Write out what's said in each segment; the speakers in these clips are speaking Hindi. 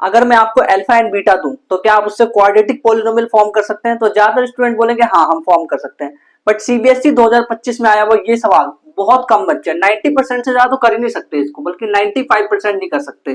अगर मैं आपको अल्फा एंड बीटा दूं तो क्या आप उससे क्वाड्रेटिक पॉलिनोमियल फॉर्म कर सकते हैं? तो ज्यादातर स्टूडेंट बोलेंगे हाँ हम फॉर्म कर सकते हैं, बट सीबीएसई 2025 में आया हुआ ये सवाल बहुत कम बच्चे 90% से ज्यादा तो कर ही नहीं सकते इसको, बल्कि 95% नहीं कर सकते।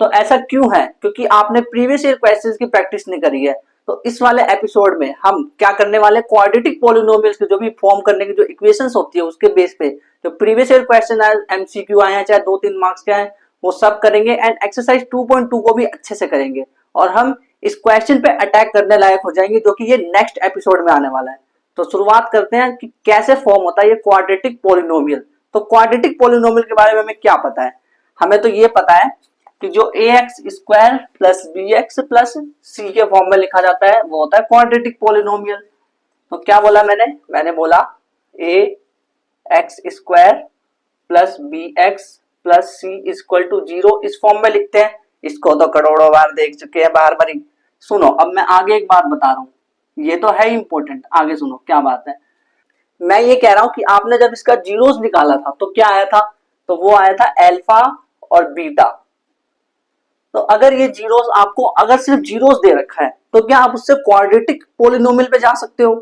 तो ऐसा क्यों है? क्योंकि आपने प्रीवियस ईयर क्वेश्चंस की प्रैक्टिस नहीं करी है। तो इस वाले एपिसोड में हम क्या करने वाले, क्वाड्रेटिक पॉलिनोमियल्स के जो भी फॉर्म करने की जो इक्वेशंस होती है उसके बेस पे जो प्रीवियस ईयर क्वेश्चन आए, एमसीक्यू आए हैं, चाहे 2-3 मार्क्स के आए, वो सब करेंगे एंड एक्सरसाइज 2.2 को भी अच्छे से करेंगे और हम इस क्वेश्चन पे अटैक करने लायक हो जाएंगे जो कि ये नेक्स्ट एपिसोड में आने वाला है। तो शुरुआत करते हैं कि कैसे फॉर्म होता है ये क्वाड्रेटिक पॉलिनोमियल। तो क्वाड्रेटिक पॉलिनोमियल के बारे में हमें क्या पता है? हमें तो ये पता है कि जो ax² plus bx plus c के फॉर्म में लिखा जाता है वो होता है क्वाड्रेटिक पॉलिनोमियल। तो क्या बोला मैंने बोला ax² plus bx plus c equal to 0 इस फॉर्म में लिखते हैं। इसको तो करोड़ों बार देख चुके हैं, बार बार। सुनो, अब मैं आगे एक बात बता रहा हूं, ये तो है इंपॉर्टेंट, आगे सुनो क्या बात है। मैं ये कह रहा हूं कि आपने जब इसका जीरोस निकाला था तो क्या आया था? तो वो आया था अल्फा और बीटा। तो अगर ये जीरोस आपको अगर सिर्फ जीरोस दे रखा है तो क्या आप उससे क्वाड्रेटिक पॉलिनोमियल पे जा सकते हो?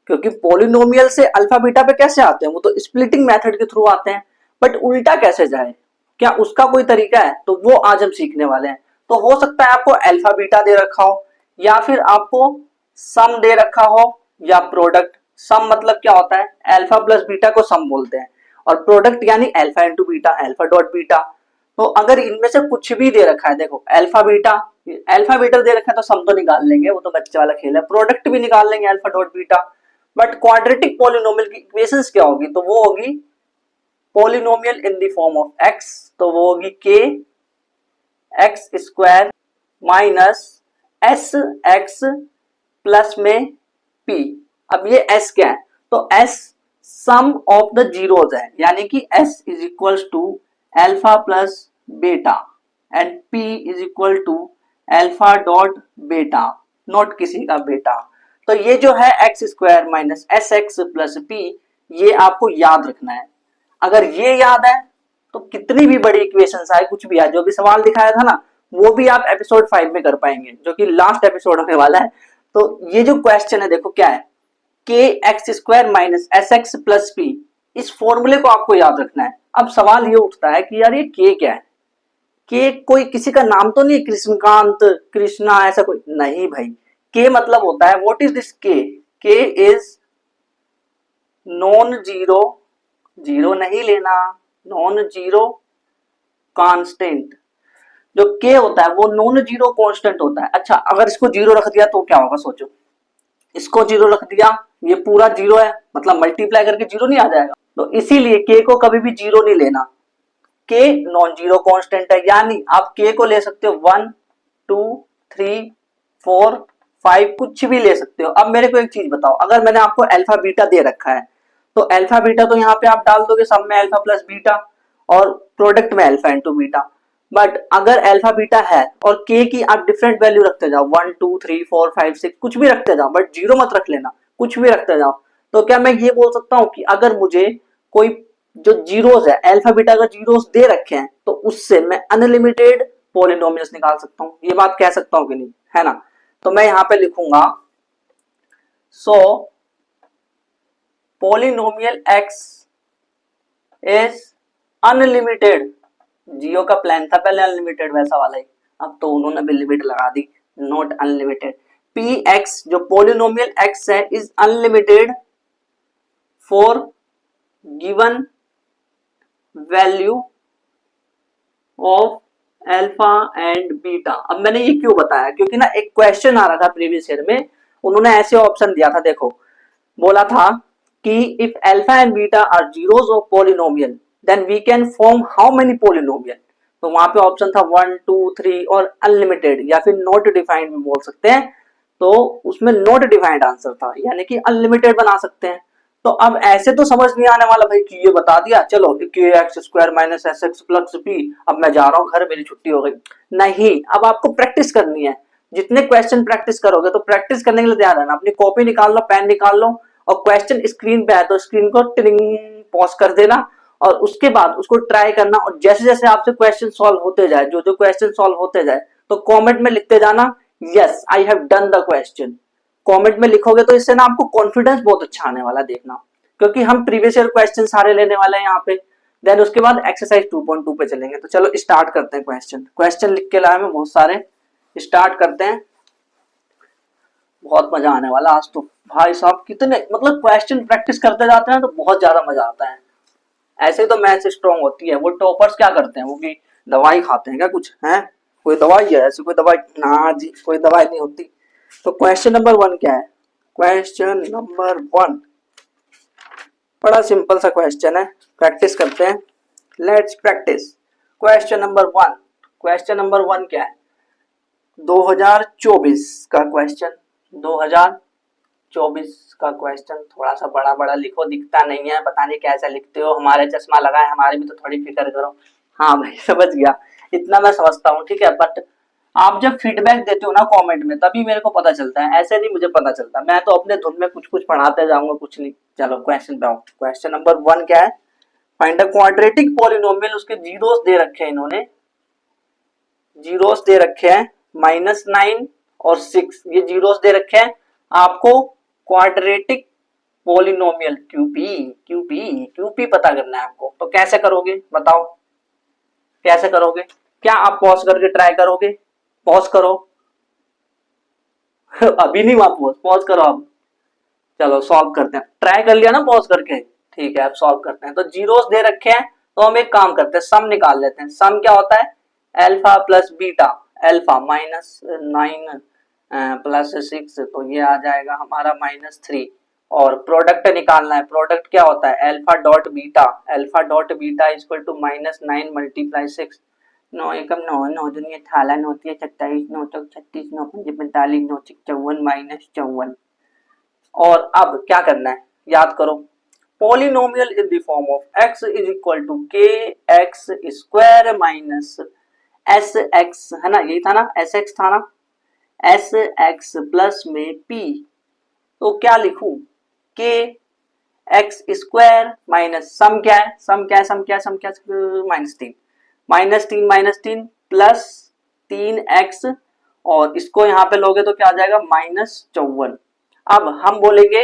क्योंकि पॉलिनोमियल से अल्फा बीटा पे कैसे आते हैं? वो तो स्प्लिटिंग मेथड के थ्रू आते हैं। बट उल्टा कैसे जाए, क्या उसका कोई तरीका है? तो वो आज हम सीखने वाले हैं। तो हो सकता है आपको अल्फा बीटा दे रखा हो, या फिर आपको सम दे रखा हो, या प्रोडक्ट। सम मतलब क्या होता है? अल्फा प्लस बीटा को सम बोलते हैं, और प्रोडक्ट यानी alpha into beta, alpha dot beta. तो अगर इनमें से कुछ भी दे रखा है, देखो अल्फा बीटा दे रखा है तो सम तो निकाल लेंगे, वो तो बच्चे वाला खेल है। प्रोडक्ट भी निकाल लेंगे alpha dot beta. But quadratic polynomial की इक्वेशंस क्या होगी? तो वो होगी polynomial in the form of x, तो वो होगी k x square minus S x plus में पी। अब ये एस क्या है? तो S sum of the zeros है, यानी कि S is equal to alpha plus beta and P is equal to alpha dot beta, not किसी का बेटा। तो ये जो है x square minus S x plus P, ये आपको याद रखना है। अगर ये याद है तो कितनी भी बड़ी इक्वेशंस आए, कुछ भी आए, जो भी सवाल दिखाया था ना वो भी आप एपिसोड 5 में कर पाएंगे, जो कि लास्ट एपिसोड होने वाला है। तो ये जो क्वेश्चन है देखो क्या है, के x square minus S x plus P, इस फॉर्मूले को आपको याद रखना है। अब सवाल ये उठता है कि यार ये के क्या है? के कोई किसी का नाम तो नहीं है, कृष्णकांत, कृष्णा, ऐसा कोई नहीं भाई। के मतलब होता है, व्हाट इज दिस के? के इज नॉन जीरो, जीरो नहीं लेना, नॉन जीरो कांस्टेंट। जो के होता है वो नॉन जीरो कांस्टेंट होता है। अच्छा, अगर इसको जीरो रख दिया तो क्या होगा? सोचो, इसको जीरो रख दिया, ये पूरा जीरो है, मतलब मल्टीप्लाई करके जीरो नहीं आ जाएगा। तो इसीलिए के को कभी भी जीरो नहीं लेना। के नॉन जीरो कांस्टेंट है, यानी आप के को ले सकते हो 1 2 3 4 5, कुछ भी ले सकते हो। अब मेरे को एक चीज बताओ, अगर मैंने आपको अल्फा बीटा दे रखा है तो अल्फा बीटा तो यहाँ पे आप डाल दोगे सब में अल्फा प्लस बीटा और प्रोडक्ट में अल्फा इंटू बीटा। बट अगर अल्फा बीटा है और के की आप डिफरेंट वैल्यू रखते जाओ, 1 2 3 4 5 6 कुछ भी रखते जाओ, बट जीरो मत रख लेना, कुछ भी रखते जाओ। तो क्या मैं ये बोल सकता हूँ कि अगर मुझे कोई जो जीरोस है, अल्फा बीटा का जीरोस दे रखे हैं, तो उससे मैं अनलिमिटेड पॉलिनोमियल्स निकाल सकता हूँ? ये बात कह सकता हूँ कि नहीं, है ना? तो मैं यहाँ पे लिखूंगा सो पॉलिनोमियल x इज अनलिमिटेड। जियो का प्लान था पहले अनलिमिटेड वैसा वाला ही, अब तो उन्होंने भी लिमिट लगा दी, नॉट अनलिमिटेड। px जो पॉलिनोमियल x है is unlimited for given value of alpha and beta. अब मैंने ये क्यों बताया? क्योंकि ना एक क्वेश्चन आ रहा था प्रीवियस ईयर में, उन्होंने ऐसे ऑप्शन दिया था, देखो बोला था कि if alpha and beta are zeros of polynomial then we can form how many polynomial. तो वहां पे ऑप्शन था 1 2 3 और अनलिमिटेड, या फिर नॉट डिफाइंड भी बोल सकते हैं। तो उसमें नॉट डिफाइंड आंसर था, यानी कि अनलिमिटेड बना सकते हैं। तो अब ऐसे तो समझ नहीं आने वाला भाई कि ये बता दिया चलो के x square minus S x plus P, अब मैं जा रहा हूँ घर, मेरी छुट्टी हो गई। नहीं, अब आपको प्रैक्टिस करनी है। जितने क्वेश्चन प्रैक्टिस करोगे, तो प्रैक्टिस करने के लिए तैयार रहना, अपनी कॉपी निकाल लो, पेन निकाल लो, और क्वेश्चन स्क्रीन पे है तो स्क्रीन को टिंग पॉज कर देना, और उसके बाद उसको ट्राई करना। और जैसे जैसे आपसे क्वेश्चन सॉल्व होते जाए, जो जो क्वेश्चन सॉल्व होते जाए, तो कमेंट में लिखते जाना yes I have done the question. Comment में लिखोगे तो इससे ना आपको कॉन्फिडेंस बहुत अच्छा आने वाला देखना, क्योंकि हम प्रीवियस ईयर क्वेश्चन सारे लेने वाले हैं यहाँ पे। देन उसके बाद एक्सरसाइज 2.2 पे चलेंगे। तो चलो स्टार्ट करते हैं। क्वेश्चन लिख के लाए मैं बहुत सारे, स्टार्ट करते हैं। बहुत मजा आने वाला आज तो भाई साहब, कितने मतलब क्वेश्चन प्रैक्टिस करते जाते हैं तो बहुत ज्यादा मजा आता है। ऐसे तो मैथ्स स्ट्रांग होती है। वो टॉपर्स क्या करते हैं, वो भी दवाई खाते हैं क्या कुछ है? कोई दवाई है ऐसी? कोई दवाई ना जी, कोई दवाई नहीं होती। तो क्वेश्चन नंबर 1 क्या है? क्वेश्चन नंबर 1 बड़ा सिंपल सा क्वेश्चन है, प्रैक्टिस करते हैं। Let's practice. Question number 1, question number 1 क्या है? 2024 का क्वेश्चन, 2024 का क्वेश्चन। थोड़ा सा बड़ा बड़ा लिखो, दिखता नहीं है, पता नहीं कैसे लिखते हो। हमारे चश्मा लगा है, हमारी भी तो थोड़ी फिक्र करो। हाँ भाई समझ गया, इतना मैं समझता हूँ, ठीक है। बट आप जब फीडबैक देते हो ना कमेंट में, तभी मेरे को पता चलता है, ऐसे नहीं मुझे पता चलता। मैं तो अपने धुन में कुछ कुछ पढ़ाते जाऊंगा, कुछ नहीं। चलो क्वेश्चन पे आओ। क्वेश्चन नंबर 1 क्या है? Find a quadratic polynomial. उसके जीरोस दे रखे हैं इन्होंने, जीरोस दे रखे हैं -9 और 6, ये जीरोस दे रखे हैं आपको। क्वाड्रेटिक पॉलिनोमियल क्यूपी, क्यूपी पता करना है आपको। तो कैसे करोगे बताओ, कैसे करोगे? क्या आप पॉज करके ट्राई करोगे? पॉज करो अभी नहीं, आप पॉज करो अब। चलो सॉल्व करते हैं। ट्राई कर लिया ना पॉज करके, ठीक है अब सॉल्व करते हैं। तो जीरोस दे रखे हैं, तो हम एक काम करते हैं, सम निकाल लेते हैं। सम क्या होता है? Alpha plus beta. Alpha -9 plus 6, तो ये आ जाएगा हमारा -3। और प्रोडक्ट निकालना है। प्रोडक्ट क्या होता है? Alpha dot beta. Alpha dot beta equal to -9 multiply 6। 9 एकम 9, 9 दूनी 18, 9 3 27, 9 चौक 36, 9 5 45, 9 6 54 -54। और अब क्या करना है याद करो। Polynomial in the form of x is equal to k x square minus S x, है ना, यही था ना, एस एक्स था ना, एस एक्स प्लस में p। तो क्या लिखूं? के एक्स स्क्वायर माइनस सम क्या है, सम क्या है, सम क्या है, सम क्या है, -3 प्लस 3x, और इसको यहां पे लोगे तो क्या आ जाएगा -54। अब हम बोलेंगे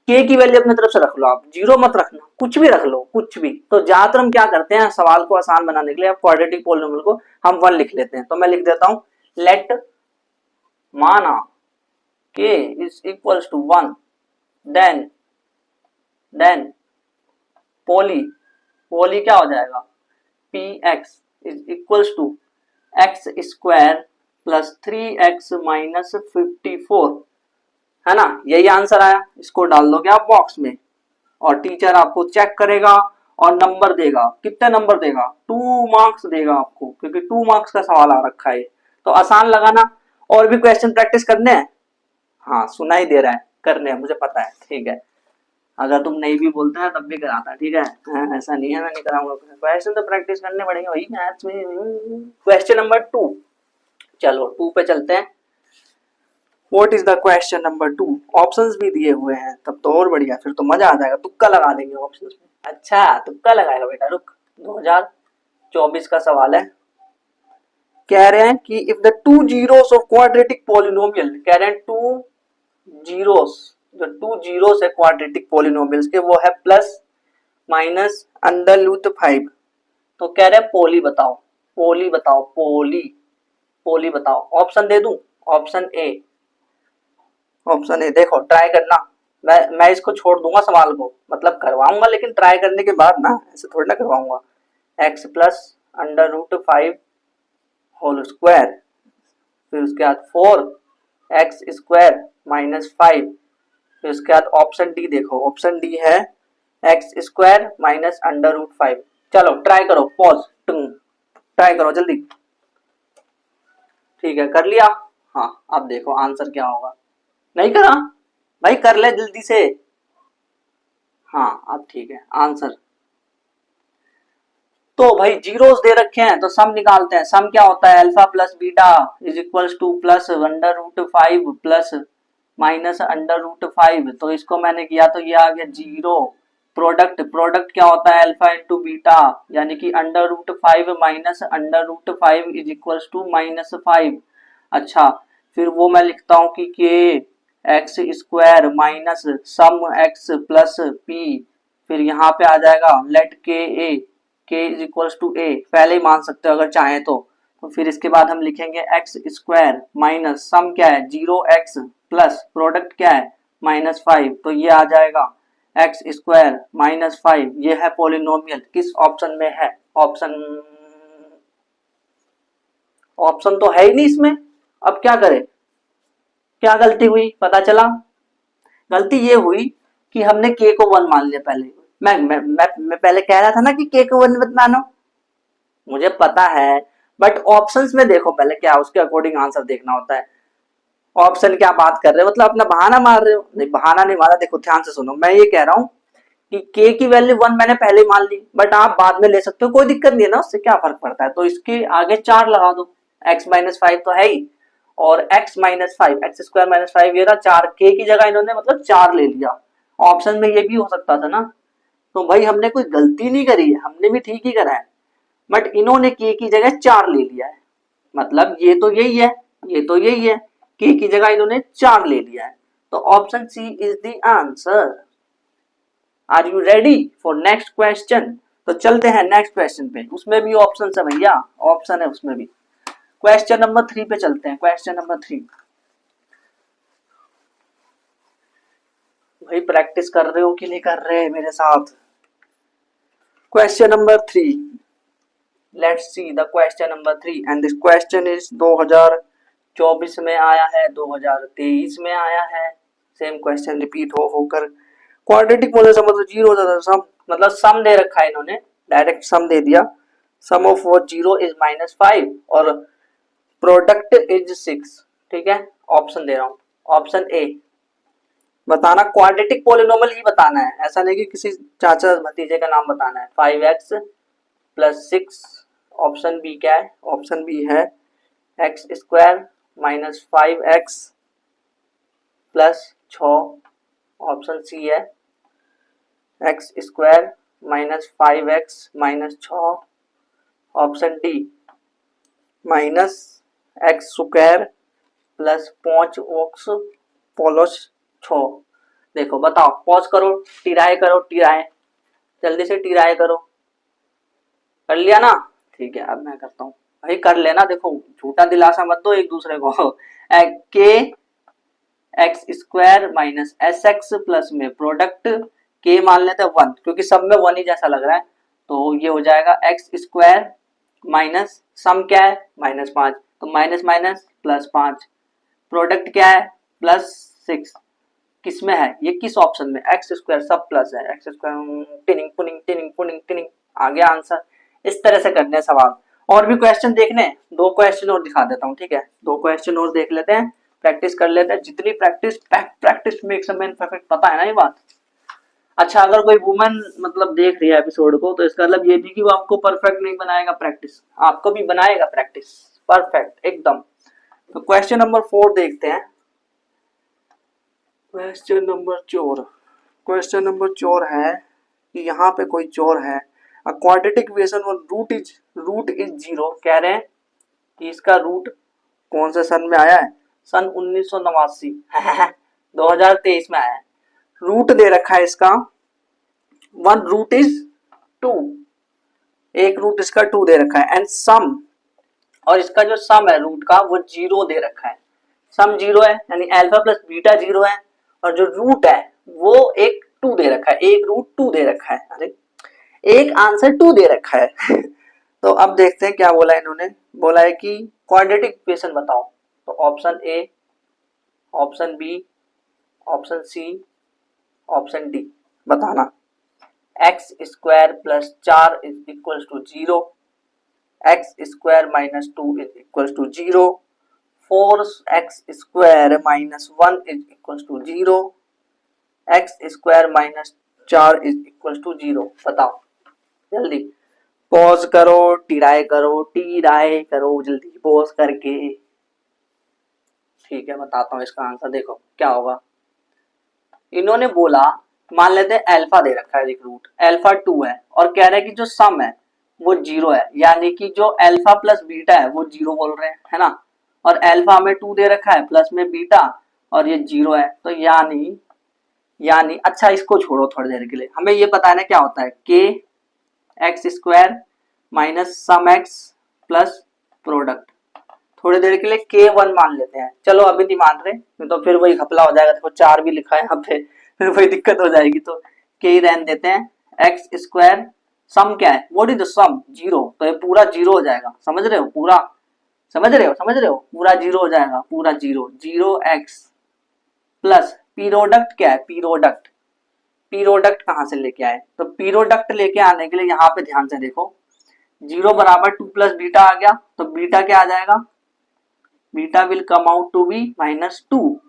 के की वैल्यू अपनी तरफ से रख लो, आप जीरो मत रखना, कुछ भी रख लो, कुछ भी। तो ज्यादातर हम क्या करते हैं, सवाल को आसान बनाने के लिए क्वाड्रेटिक पॉलिनोमियल को हम 1 लिख लेते हैं। तो मैं लिख देता हूं, लेट माना k is equals to 1, then poly क्या हो जाएगा? P x is equals to x square plus 3x minus 54, है ना, यही आंसर आया। इसको डाल दोगे आप बॉक्स में, और टीचर आपको चेक करेगा और नंबर देगा। कितने नंबर देगा? 2 मार्क्स देगा आपको, क्योंकि 2 मार्क्स का सवाल आ रखा है। तो आसान लगा ना? और भी क्वेश्चन प्रैक्टिस करने हैं? हाँ सुनाई दे रहा है, करने हैं, मुझे पता है, ठीक है। अगर तुम नहीं भी बोलते हैं तब भी कराता, ठीक है। हाँ, ऐसा नहीं है मैं नहीं कराऊंगा। क्वेश्चन तो प्रैक्टिस करने पड़ेंगे भाई मैथ्स में। क्वेश्चन नंबर 2, चलो 2 पे चलते हैं। What is the question number 2? Options भी दिए हुए हैं, तब तो और बढ़िया, फिर तो मजा आ जाएगा। तुक्का लगा देंगे ऑप्शंस में। अच्छा तुक्का लगाएगा बेटा, रुक। 2024 का सवाल है। कह रहे हैं कि if the two zeros of quadratic polynomial, कह रहे हैं टू जीरोस, जो 2 जीरोस है क्वाड्रेटिक पॉलिनोमियल्स के, वो है प्लस माइनस अंडर रूट 5। तो कह रहे हैं पोली बताओ, पोली बताओ, पोली बताओ। ऑप्शन दे दूं? ऑप्शन ए, ऑप्शन ए देखो, ट्राई करना। मैं इसको छोड़ दूंगा सवाल को, मतलब करवाऊंगा लेकिन ट्राई करने के बाद ना, ऐसे थोड़ी ना करवाऊंगा। x plus under root 5 whole square, फिर उसके बाद 4x स्क्वायर माइनस 5, फिर उसके बाद ऑप्शन डी देखो, ऑप्शन डी है x square minus under root 5। चलो ट्राई करो, पॉज, ट्राई करो जल्दी। ठीक है कर लिया? हाँ अब देखो आंसर क्या होगा। नहीं करा भाई, कर ले जल्दी से। हाँ अब ठीक है आंसर। तो भाई जीरोस दे रखे हैं, तो सम निकालते हैं। सम क्या होता है? Alpha plus beta is equals to plus under root 5 plus minus under root 5। तो इसको मैंने किया तो ये आ गया जीरो। प्रोडक्ट क्या होता है? अल्फा इंटू बीटा, यानी कि under root 5 minus under root 5 is equals to -5। अच्छा, फिर वो मैं लिखता हूँ कि k x square minus sum x plus P, फिर यहाँ पे आ जाएगा लेट के इज इक्वल्स टू ए, पहले ही मान सकते हो अगर चाहें तो फिर इसके बाद हम लिखेंगे एक्स स्क्वायर माइनस सम क्या है 0x प्लस प्रोडक्ट क्या है -5, तो ये आ जाएगा एक्स स्क्वायर -5, ये है पॉलिनोमियल, किस ऑप्शन में है? ऑप्शन ऑप्शन तो है ही नहीं इसमें, अब क्या करें? क्या गलती हुई पता चला? गलती ये हुई कि हमने के को 1 मान लिया पहले। मैं पहले कह रहा था ना कि के को 1 मत मानो, मुझे पता है, बट ऑप्शंस में देखो पहले क्या, उसके अकॉर्डिंग आंसर देखना होता है। ऑप्शन क्या बात कर रहे हो, मतलब अपना बहाना मार रहे हो? नहीं, बहाना नहीं मारा, देखो ध्यान से सुनो, मैं ये कह रहा हूँ कि के की वैल्यू 1 मैंने पहले ही मान ली, बट आप बाद में ले सकते हो, कोई दिक्कत नहीं है ना, उससे क्या फर्क पड़ता है, तो इसके आगे 4 लगा दो, x माइनस 5 तो है ही, और x minus 5 x square minus 5 ये रहा 4, के की जगह इन्होंने मतलब 4 ले लिया, ऑप्शन में ये भी हो सकता था ना, तो भाई हमने कोई गलती नहीं करी है, हमने भी ठीक ही करा है, बट इन्होंने के की जगह 4 ले लिया है, मतलब ये तो यही है, ये तो यही है, के की जगह इन्होंने 4 ले लिया है, तो option C is the answer. Are you ready for next question? तो चलते हैं नेक्स्ट क्वेश्चन पे, उसमें भी ऑप्शन है भैया, ऑप्शन है उसमें भी। क्वेश्चन नंबर 3 पे चलते हैं, क्वेश्चन नंबर 3। भाई प्रैक्टिस कर रहे हो कि नहीं कर रहे मेरे साथ? Question number 3, let's see the question number 3 and this question is 2024 में आया है, 2023 में आया है, सेम क्वेश्चन रिपीट होकर। क्वाड्रेटिक मोशन समझो, जीरो सम, मतलब सम दे रखा है इन्होंने, डायरेक्ट सम दे दिया, सम ऑफ वो 0 इज -5 और प्रोडक्ट इज 6, ठीक है। ऑप्शन दे रहा हूँ, ऑप्शन ए बताना, क्वाड्रेटिक पॉलिनोमियल ही बताना है, ऐसा नहीं कि किसी चाचा भतीजे का नाम बताना है। 5x प्लस 6, ऑप्शन बी क्या है? ऑप्शन बी है x square minus 5x plus 6, option C है x square minus 5x minus 6, option D minus x square plus 5x plus 6। देखो बताओ, पॉज करो, टिराए करो, टिराए जल्दी से टिराए करो, कर लिया ना? ठीक है, अब मैं करता हूँ, भाई कर लेना, देखो झूठा दिलासा मत दो एक दूसरे को। के x square minus S x plus में प्रोडक्ट के मान लेते हैं 1, क्योंकि सब में 1 ही जैसा लग रहा है, तो ये हो जाएगा एक्स स्क्वायर माइनस सम क्या है -5, तो माइनस माइनस +5, प्रोडक्ट क्या है +6, किसमें है ये, किस ऑप्शन में? एक्स स्क्वायर, सब प्लस है, एक्स स्क्वायर, टिनिंग पुनिंग टिनिंग पुनिंग टिनिंग, आ गया आंसर। इस तरह से करने सवाल, और भी क्वेश्चन देखने, 2 क्वेश्चन और दिखा देता हूँ, ठीक है, 2 क्वेश्चन और देख लेते हैं, प्रैक्टिस कर लेते हैं, जितनी practice makes a man perfect, पता है ना ये बात। अच्छा, अगर कोई वुमेन मतलब देख रही है एपिसोड को, तो इसका मतलब ये भी कि वो आपको परफेक्ट नहीं बनाएगा प्रैक्टिस, आपको भी बनाएगा प्रैक्टिस परफेक्ट एकदम। तो क्वेश्चन नंबर 4 देखते हैं, क्वेश्चन नंबर 4, क्वेश्चन नंबर 4 है कि यहाँ पे कोई चोर है, क्वाड्रेटिक इक्वेशन और रूट इज 0, कह रहे हैं कि इसका रूट कौन से सन में आया है? सन 1989 2023 में आया है। रूट दे रखा है इसका 1, रूट इज 2, एक रूट इसका 2 दे रखा है, एंड सम, और इसका जो सम है रूट का वो 0 दे रखा है, सम 0 है, यानी अल्फा प्लस बीटा 0 है, और जो रूट है वो एक 2 दे रखा है, एक रूट 2 दे रखा है, अरे एक आंसर 2 दे रखा है। तो अब देखते हैं क्या बोला इन्होंने, बोला है कि क्वाड्रेटिक इक्वेशन बताओ, तो option A, option B, option C, option D बताना। X square plus 4 is equal to 0, x square minus 2 is equal to 0, 4x square minus 1 is equal to 0, x square minus 4 is equal to 0, बताओ जल्दी, पॉज करो, टिराए करो जल्दी पॉज करके। ठीक है, बताता हूँ इसका आंसर, देखो क्या होगा। इन्होंने बोला, मान लेते हैं अल्फा दे रखा है, एक रूट अल्फा 2 है, और कह रहे हैं कि जो सम है वो 0 है, यानी कि जो अल्फा प्लस बीटा है वो 0 बोल रहे हैं, है ना, और अल्फा में 2 दे रखा है प्लस में बीटा और ये 0 है। तो यानी अच्छा इसको छोड़ो थोड़ी देर के लिए, हमें ये पता है ना क्या होता है के x square minus sum x plus product. थोड़ी देर के लिए के 1 मान लेते हैं, चलो अभी नहीं मान रहे तो फिर वही घपला हो जाएगा, देखो 4 भी लिखा है यहाँ पे फिर वही दिक्कत हो जाएगी, तो के ही रहने देते हैं। एक्स स्क्वायर सम क्या है, व्हाट इज द सम, 0, तो ये पूरा 0 हो जाएगा, समझ रहे हो पूरा, समझ रहे हो पूरा 0 हो जाएगा, पूरा 0 एक्स प्लस पीरोडक्ट क्या है, पीरोडक्ट कहाँ से लेके आए, तो पीरोडक्ट लेके आने के लिए यहाँ पे ध्यान से देखो 0 बराबर 2 प्लस बीटा आ गया, तो बीटा क्या आ जाएगा, beta will come out to be -2।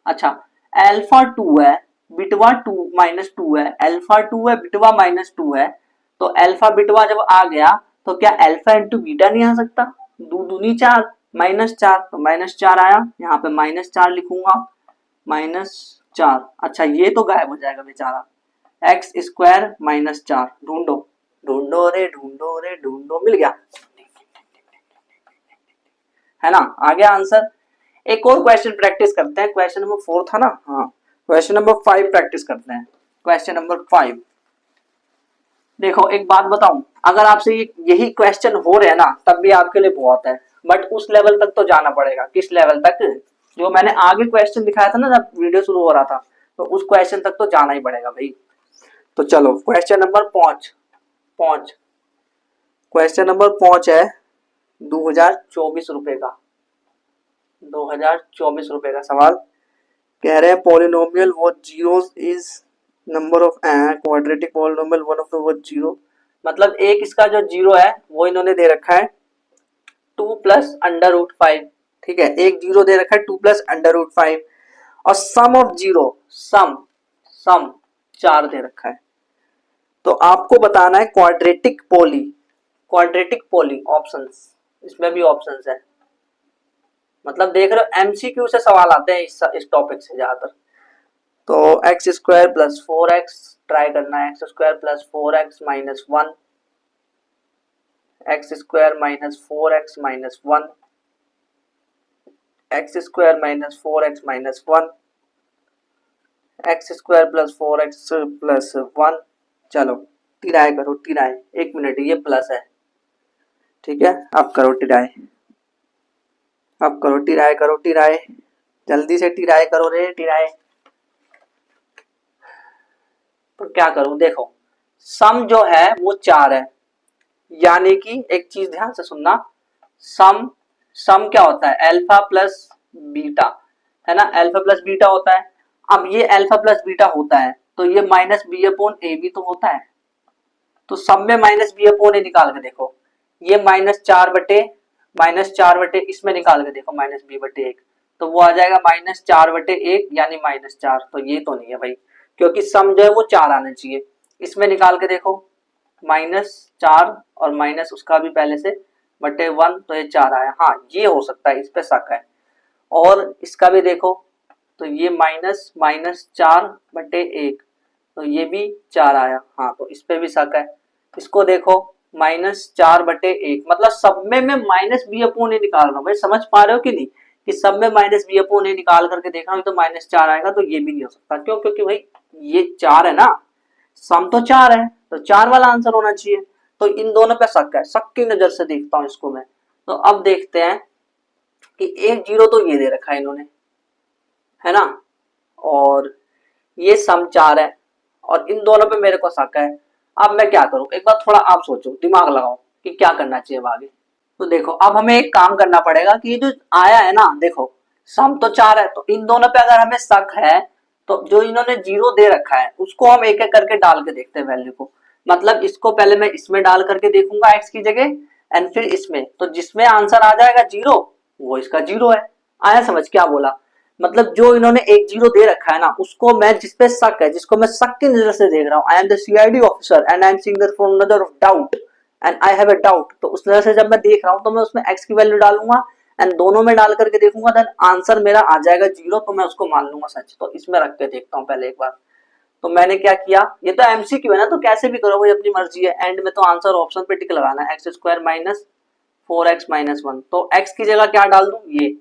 अच्छा अल्फा 2 है बिटवा 2 -2 है, अल्फा 2 है बिटवा -2 है, तो अल्फा बिटवा जब आ गया तो क्या अल्फा इंटू बीटा नहीं आ सकता, 2 दूनी 4 -4, तो -4 आया, यहाँ पे -4 लिखूंगा -4। अच्छा ये तो गायब हो जाएगा बेचारा, एक्स स्क्वायर -4, ढूंढो रे ढूंढो, मिल गया, है ना, आ गया आंसर। एक और क्वेश्चन प्रैक्टिस करते हैं, क्वेश्चन नंबर 4 था ना, हाँ क्वेश्चन नंबर 5 प्रैक्टिस करते हैं। क्वेश्चन नंबर 5 देखो, एक बात बताऊं, अगर आपसे यही क्वेश्चन हो रहे हैं ना तब भी आपके लिए बहुत है, बट उस लेवल तक तो जाना पड़ेगा। किस लेवल तक, जो मैंने आगे क्वेश्चन दिखाया था ना जब वीडियो शुरू हो रहा था, तो उस क्वेश्चन तक तो जाना ही पड़ेगा भाई। तो चलो क्वेश्चन नंबर 5, क्वेश्चन नंबर 5 है 2024 रुपए का, 2024 रुपए का सवाल। कह रहे हैं पॉलिनोमियल वो zeros is number of quadratic polynomial one of the वो जीरो, मतलब एक इसका जो जीरो है वो इन्होंने दे रखा है 2 प्लस √5, ठीक है, एक जीरो दे रखा है 2 प्लस √5 और सम ऑफ जीरो सम 4 दे रखा है। तो आपको बताना है क्वाड्रेटिक पॉली ऑप्शंस, इसमें भी ऑप्शंस है, मतलब देख रहे हो एमसीक्यू से सवाल आते हैं इस टॉपिक से ज्यादातर। तो x square plus 4x try करना है, x square plus 4x minus 1, x square minus 4x minus 1, x square minus 4x minus 1, x square plus 4x plus 1। चलो टिराई करो, टिराई, 1 मिनट, ये प्लस है, ठीक है, अब करो टिराई, अब करो टिराई, जल्दी से टिराई करो रे टिराई। तो क्या करूं, देखो सम जो है वो 4 है, यानी कि एक चीज ध्यान से सुनना, सम क्या होता है, अल्फा प्लस बीटा, है ना, अल्फा प्लस बीटा होता है। अब ये अल्फा प्लस बीटा होता है तो ये माइनस बी अपॉन ए भी तो होता है, तो सम में माइनस बी अपॉन ए निकाल के देखो, ये -4 बटे इसमें निकाल के देखो -b/1, तो वो आ जाएगा -4/1 यानी -4, तो ये तो नहीं है भाई, क्योंकि सम जो है वो 4 आना चाहिए। इसमें निकाल के देखो -4 और माइनस उसका भी पहले से /1, तो ये 4 आया, हाँ ये हो सकता है, इस पे शक है। और इसका भी देखो तो ये -4/1, तो ये भी 4 आया, हाँ तो इस पे भी शक है। इसको देखो -4/1, मतलब सब में मैं -b/a निकाल रहा हूँ भाई, समझ पा रहे हो कि नहीं, कि सब में -b/a निकाल करके देख रहा हूँ तो -4 आएगा, तो ये भी नहीं हो सकता, क्यों, क्योंकि भाई ये 4 है ना, सम तो 4 है, तो 4 वाला आंसर होना चाहिए। तो इन दोनों पे शक है, शक की नजर से देखता हूँ इसको मैं। तो अब देखते हैं कि एक जीरो तो ये दे रखा है इन्होंने, है ना, और ये सम 4 है, और इन दोनों पे मेरे को शक है। अब मैं क्या करूं, एक बार थोड़ा आप सोचो, दिमाग लगाओ कि क्या करना चाहिए आगे। तो देखो अब हमें एक काम करना पड़ेगा कि ये जो आया है ना, देखो सम तो 4 है, तो इन दोनों पे अगर हमें शक है तो जो इन्होंने जीरो दे रखा है उसको हम एक एक करके डाल के देखते हैं वैल्यू को, मतलब इसको पहले मैं इसमें डाल करके देखूंगा एक्स की जगह एंड फिर इसमें, तो जिसमें आंसर आ जाएगा जीरो वो इसका जीरो है। आया समझ क्या बोला, मतलब जो इन्होंने एक जीरो दे रखा है ना उसको मैं, जिसपे शक है, जिसको मैं शक की नजर से देख रहा हूँ, I am the CID officer and I am seeing that from नजर of doubt and I have a doubt, तो उस नजर से जब मैं देख रहा हूँ तो मैं उसमें एक्स की वैल्यू डालूंगा एंड दोनों में डाल करके देखूंगा, देन आंसर मेरा आ जाएगा जीरो, तो मैं उसको मान लूंगा सच। तो इसमें रख के देखता हूँ पहले एक बार। तो मैंने क्या किया, ये तो एमसीक्यू है ना, तो कैसे भी करो भाई अपनी मर्जी है, एंड में तो आंसर ऑप्शन पे टिक लगाना है, x square minus 4x minus 1, तो x की जगह क्या डाल दूं, ये।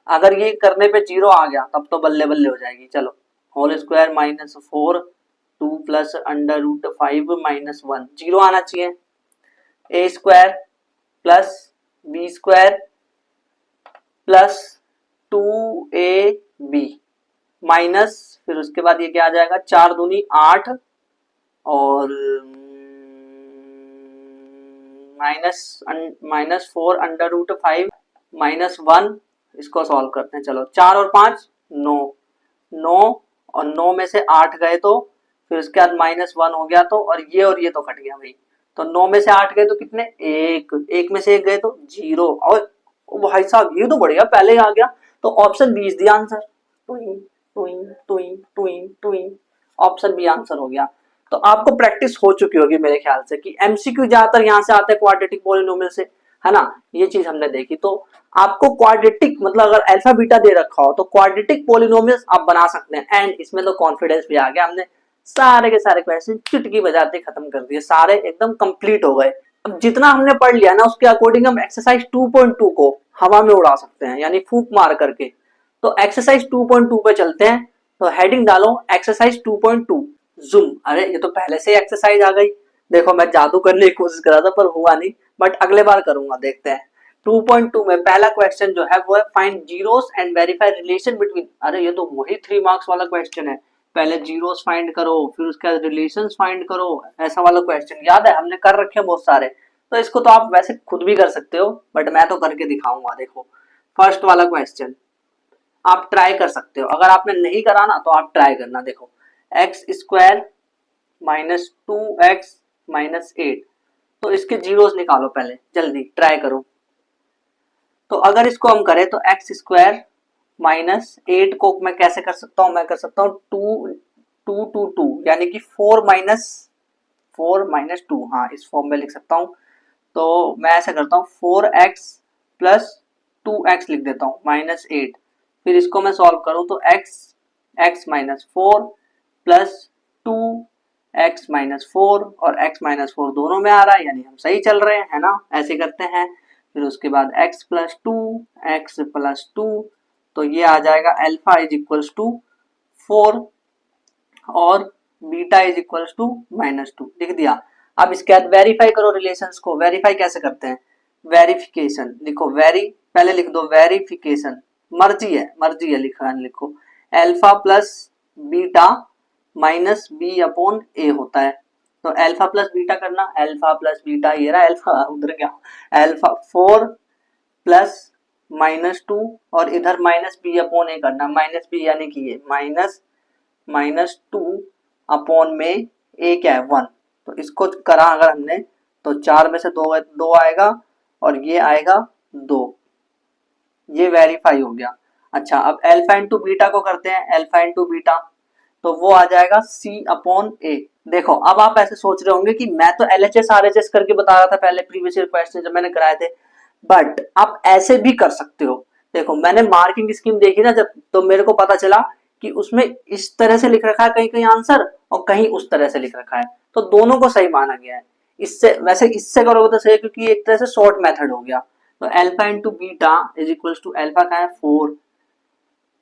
अगर ये करने पे 0 आ गया तब तो बल्ले बल्ले हो जाएगी। चलो, whole square minus 4 2 plus under root 5 minus 1, 0 आना चाहिए। A square plus b square plus 2ab minus, फिर उसके बाद ये क्या आ जाएगा, 4 दूनी 8 और माइनस 4 अंडर रूट 5 माइनस 1। इसको सॉल्व करते हैं। चलो, 4 और 5 9, 9 और 9 में से 8 गए तो फिर उसके बाद माइनस 1 हो गया, तो और ये तो कट गया भाई। तो 9 में से 8 गए तो कितने, एक में से 1 गए तो 0। और भाई साहब ये तो बढ़िया, पहले ही आ गया। तो option B is the answer. टुइंग टुइंग टुइंग टुइंग टुइंग, ऑप्शन बी आंसर हो गया। तो आपको प्रैक्टिस हो चुकी होगी मेरे ख्याल से कि एमसीक्यू ज्यादातर यहाँ से आते हैं क्वाड्रेटिक पॉलिनोमियल से, है ना। ये चीज हमने देखी। तो आपको क्वाड्रेटिक मतलब अगर अल्फा बीटा दे रखा हो तो क्वाड्रेटिक पॉलिनोमियल्स आप बना सकते हैं। एंड इसमें तो कॉन्फिडेंस भी आ गया, हमने सारे के सारे क्वेश्चन चुटकी बजाते खत्म कर दिए, सारे एकदम कंप्लीट हो गए। अब जितना हमने पढ़ लिया ना उसके अकॉर्डिंग हम एक्सरसाइज 2.2 को हवा में उड़ा सकते हैं, यानी फूंक मार करके। तो एक्सरसाइज 2.2 पे चलते हैं। तो हेडिंग डालो एक्सरसाइज 2.2 जूम। अरे ये तो पहले से एक्सरसाइज आ गई। देखो मैं जादू करने की कोशिश कर रहा था पर हुआ नहीं, बट अगले बार करूंगा, देखते हैं। 2.2 में पहला क्वेश्चन जो है वो है find zeros and verify relation between. अरे ये तो वही 3 मार्क्स वाला क्वेश्चन है। पहले जीरोस फाइंड करो फिर उसके बाद रिलेशंस फाइंड करो, ऐसा वाला क्वेश्चन याद है, हमने कर रखे हैं बहुत सारे। तो इसको तो आप वैसे खुद भी कर सकते हो, बट मैं तो करके दिखाऊंगा। देखो फर्स्ट वाला क्वेश्चन आप ट्राई कर सकते हो, अगर आपने नहीं करा ना तो आप ट्राई करना। देखो x square minus 2x minus 8, तो इसके जीरोस निकालो पहले, जल्दी ट्राई करो। तो अगर इसको हम करें तो एक्स स्क्वायर माइनस 8 को मैं कैसे कर सकता हूं, मैं कर सकता हूं 2 यानी कि 4 माइनस 2, हाँ इस फॉर्म में लिख सकता हूं। तो मैं ऐसे करता हूँ 4x प्लस 2x लिख देता हूँ माइनस 8। फिर इसको मैं सॉल्व करूँ तो x minus 4 plus 2x minus 4 और x माइनस 4 दोनों में आ रहा है, यानी हम सही चल रहे हैं, है ना। ऐसे करते हैं। फिर उसके बाद x प्लस 2 x प्लस 2, तो ये आ जाएगा अल्फा इज इक्वल्स टू 4 और beta is equals to minus 2 लिख दिया। अब इसके बाद वेरीफाई करो रिलेशंस को। वेरीफाई कैसे करते हैं, वेरिफिकेशन लिखो, पहले लिख दो वेरिफिकेशन, मर्जी है लिखा लिखो। Alpha plus beta minus b upon a होता है। तो अल्फा प्लस बीटा करना, अल्फा प्लस बीटा, ये रहा अल्फा, उधर गया अल्फा 4 प्लस माइनस 2 और इधर माइनस बी अपॉन ए करना, माइनस बी यानी कि ये माइनस 2 अपॉन में ए क्या है 1। तो इसको करा अगर हमने तो 4 में से 2 आएगा और ये आएगा 2, ये वेरीफाई हो गया। अच्छा अब अल्फा इंटू बीटा को करते हैं, अल्फा इंटू बीटा, तो वो आ जाएगा सी अपॉन ए। देखो अब आप ऐसे सोच रहे होंगे कि मैं तो एलएचएस आरएचएस करके बता रहा था पहले प्रीवियस ईयर क्वेश्चन जब मैंने कराए थे, बट आप ऐसे भी कर सकते हो। देखो मैंने मार्किंग स्कीम देखी ना जब, तो मेरे को पता चला कि उसमें इस तरह से लिख रखा है कहीं कहीं आंसर और कहीं उस तरह से लिख रखा है, तो दोनों को सही माना गया है। इससे वैसे इससे करोगे तो सही, क्योंकि एक तरह से शॉर्ट मेथड हो गया। तो alpha into beta is equal to alpha का है 4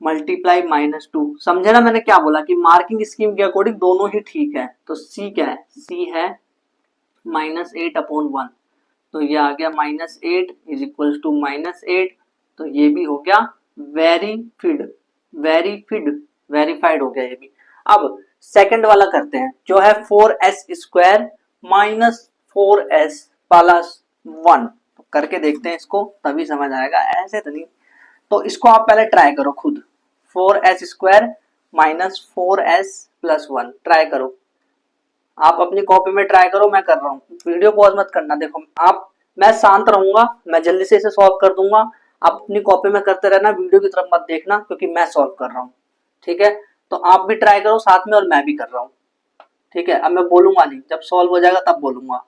मल्टीप्लाई माइनस 2। समझे ना मैंने क्या बोला कि मार्किंग स्कीम के अकॉर्डिंग दोनों ही ठीक है। तो सी क्या है, सी है माइनस 8 अपॉन 1, तो ये आ गया minus 8 is equal to minus 8। तो ये भी हो गया वेरीफाइड हो गया ये भी। अब सेकंड वाला करते हैं जो है 4s square minus 4s plus 1। तो करके देखते हैं इसको, तभी समझ आएगा, ऐसे तो नहीं। तो इसको आप पहले ट्राई करो खुद, 4s square minus 4s plus 1 try करो। आप अपनी कॉपी में ट्राई करो, मैं कर रहा हूँ, वीडियो पॉज मत करना। देखो आप, मैं शांत रहूंगा, मैं जल्दी से इसे सॉल्व कर दूंगा, आप अपनी कॉपी में करते रहना, वीडियो की तरफ मत देखना क्योंकि मैं सॉल्व कर रहा हूँ। ठीक है, तो आप भी ट्राई करो साथ में और मैं भी कर रहा हूँ। ठीक है, अब मैं बोलूंगा नहीं, जब सॉल्व हो जाएगा तब बोलूंगा।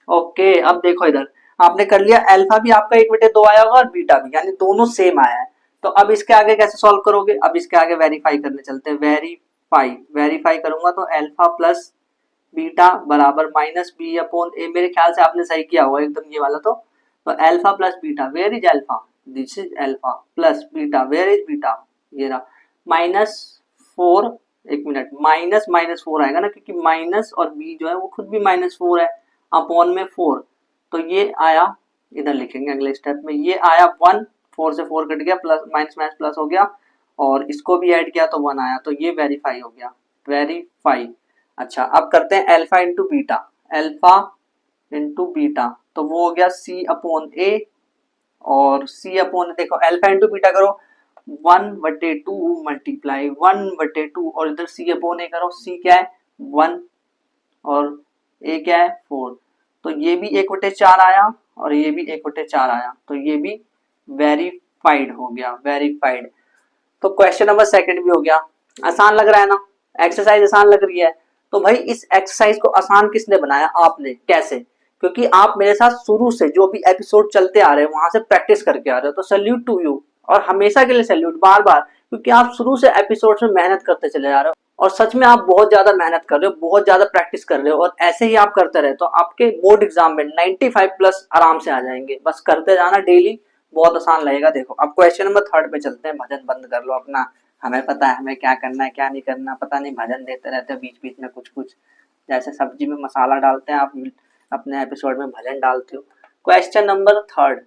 ओके, अब देखो इधर आपने कर लिया, अल्फा भी आपका 1/2 आया होगा और बीटा भी, यानी दोनों सेम आया है। तो अब इसके आगे कैसे सॉल्व करोगे, अब इसके आगे वेरीफाई करने चलते हैं। वेरीफाई वेरीफाई करूंगा तो अल्फा प्लस बीटा बराबर माइनस बी अपॉन ए, मेरे ख्याल से आपने सही किया होगा एकदम ये वाला। तो alpha plus beta, where is alpha, this is alpha, plus beta, where is beta, ये रहा, माइनस 4, एक मिनट, माइनस माइनस 4 आएगा ना, क्योंकि माइनस और बी जो है वो खुद भी -4 है, अपॉन में 4, तो ये आया, इधर लिखेंगे अगले स्टेप में, ये आया 1, 4 से 4 कट गया, प्लस माइनस माइनस प्लस हो गया, और इसको भी ऐड किया तो 1 आया, तो ये वेरीफाई हो गया, वेरीफाई। अच्छा, अब करते हैं alpha into beta, alpha into beta, तो वो हो गया सी अपॉन ए, और सी अपॉन, देखो अल्फा इंटू बीटा करो 1/2 मल्टीप्लाई 1/2, और इधर सी अपॉन ए करो, सी क्या है 1 और ए क्या है 4, तो ये भी 1/4 आया और ये भी 1/4 आया, तो ये भी वेरीफाइड हो गया, वेरीफाइड। तो क्वेश्चन नंबर सेकंड भी हो गया। आसान लग रहा है ना, एक्सरसाइज आसान लग रही है। तो भाई इस एक्सरसाइज को आसान किसने बनाया, आपने। कैसे, क्योंकि आप मेरे साथ शुरू से जो भी एपिसोड चलते आ रहे हैं वहां से प्रैक्टिस करके आ रहे हो, तो सैल्यूट टू यू, और हमेशा के लिए सैल्यूट, बार बार, क्योंकि आप शुरू से एपिसोड में मेहनत करते चले जा रहे हो, और सच में आप बहुत ज्यादा मेहनत कर रहे हो, बहुत ज्यादा प्रैक्टिस कर रहे हो, और ऐसे ही आप करते रहे तो आपके बोर्ड एग्जाम में 95+ आराम से आ जाएंगे। बस करते जाना डेली, बहुत आसान लगेगा। देखो अब क्वेश्चन नंबर थर्ड पे चलते हैं, भजन बंद कर लो अपना, हमें पता है हमें क्या करना है क्या नहीं करना, पता नहीं भजन देते रहते हो बीच बीच में कुछ कुछ, जैसे सब्जी में मसाला डालते हैं आप अपने एपिसोड में भजन डालते हो। क्वेश्चन नंबर थर्ड,